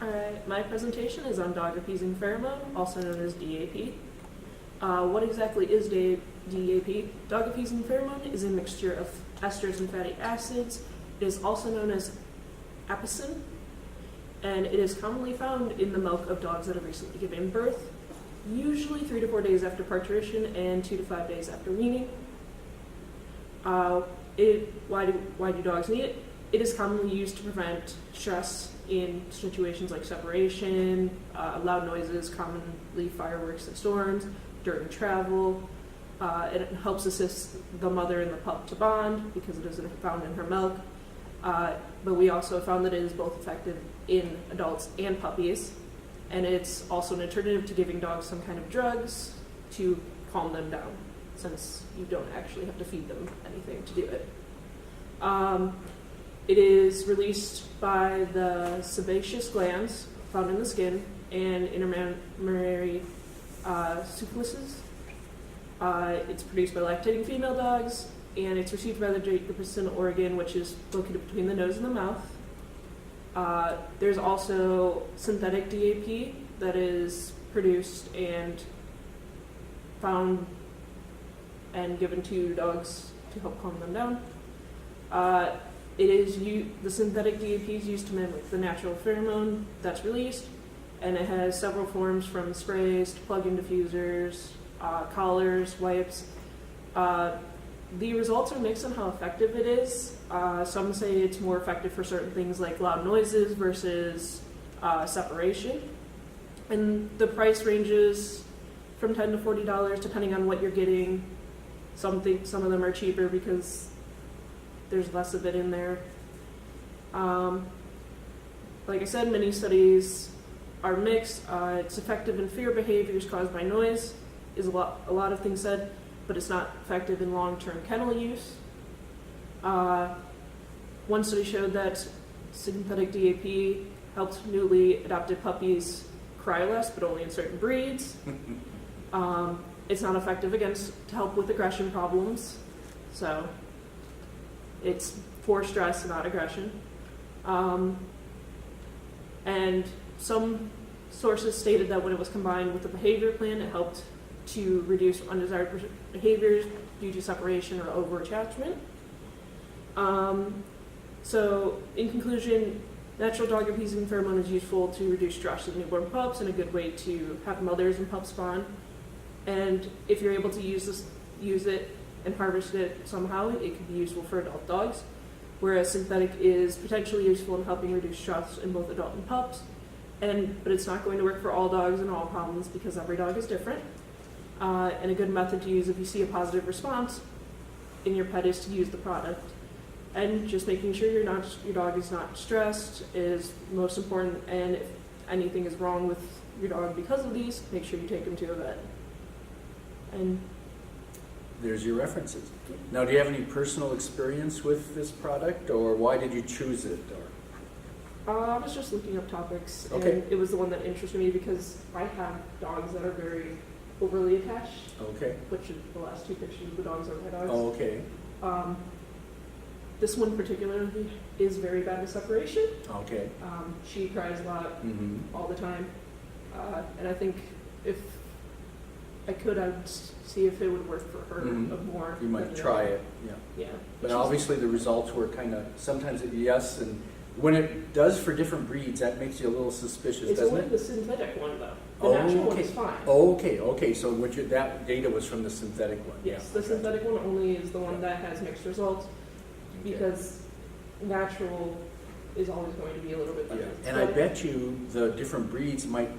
Alright, my presentation is on dog appeasing pheromone, also known as DAP. What exactly is DAP? Dog appeasing pheromone is a mixture of esters and fatty acids. It is also known as Appeasing, and it is commonly found in the milk of dogs that have recently given birth, usually 3 to 4 days after parturition and 2 to 5 days after weaning. Why do dogs need it? It is commonly used to prevent stress in situations like separation, loud noises, commonly fireworks and storms, during travel. It helps assist the mother and the pup to bond because it is found in her milk. But we also found that it is both effective in adults and puppies. And it's also an alternative to giving dogs some kind of drugs to calm them down, since you don't actually have to feed them anything to do it. It is released by the sebaceous glands found in the skin and intermammary superficies. It's produced by lactating female dogs, and it's received by the Jacobson organ, which is located between the nose and the mouth. There's also synthetic DAP that is produced and found and given to dogs to help calm them down. The synthetic DAP is used to mimic the natural pheromone that's released, and it has several forms from sprays to plug-in diffusers, collars, wipes. The results are mixed on how effective it is. Some say it's more effective for certain things like loud noises versus separation. And the price ranges from $10 to $40 depending on what you're getting. Some of them are cheaper because there's less of it in there. Like I said, many studies are mixed. It's effective in fear behaviors caused by noise, is a lot of things said, but it's not effective in long-term kennel use. One study showed that synthetic DAP helped newly adopted puppies cry less, but only in certain breeds. It's not effective to help with aggression problems, so it's for stress, not aggression. And some sources stated that when it was combined with the behavior plan, it helped to reduce undesired behaviors due to separation or over-attachment. So, in conclusion, natural dog appeasing pheromone is useful to reduce stress in newborn pups and a good way to have mothers and pups bond. And if you're able to use it and harvest it somehow, it could be useful for adult dogs, whereas synthetic is potentially useful in helping reduce stress in both adult and pups. But it's not going to work for all dogs and all problems because every dog is different. And a good method to use if you see a positive response in your pet is to use the product. And just making sure your dog is not stressed is most important. And if anything is wrong with your dog because of these, make sure you take him to a vet. And there's your references. Now, do you have any personal experience with this product, or why did you choose it? I was just looking up topics, Okay. and it was the one that interested me because I have dogs that are very overly attached. Okay. Which is the last 2 pictures of the dogs are my dogs. Oh, okay. This one particularly is very bad with separation. Okay. She cries a lot all the time, and I think if I could, I'd see if it would work for her more. You might try it, yeah. Yeah. But obviously the results were kind of, sometimes yes, and when it does for different breeds, that makes you a little suspicious, it's doesn't only it? the synthetic one, though. The natural one is fine. Okay, so that data was from the synthetic one? Yes, the synthetic one only is the one that has mixed results, because natural is always going to be a little bit better. Yeah. And I bet you the different breeds might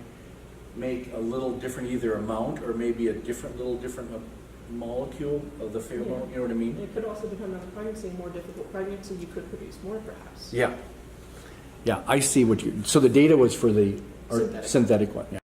make a little different either amount or maybe a different molecule of the pheromone, Yeah. you know what I mean? It could also depend on the pregnancy. More difficult pregnancy, you could produce more, perhaps. Yeah, I see so the data was for the Synthetic. synthetic one, yeah.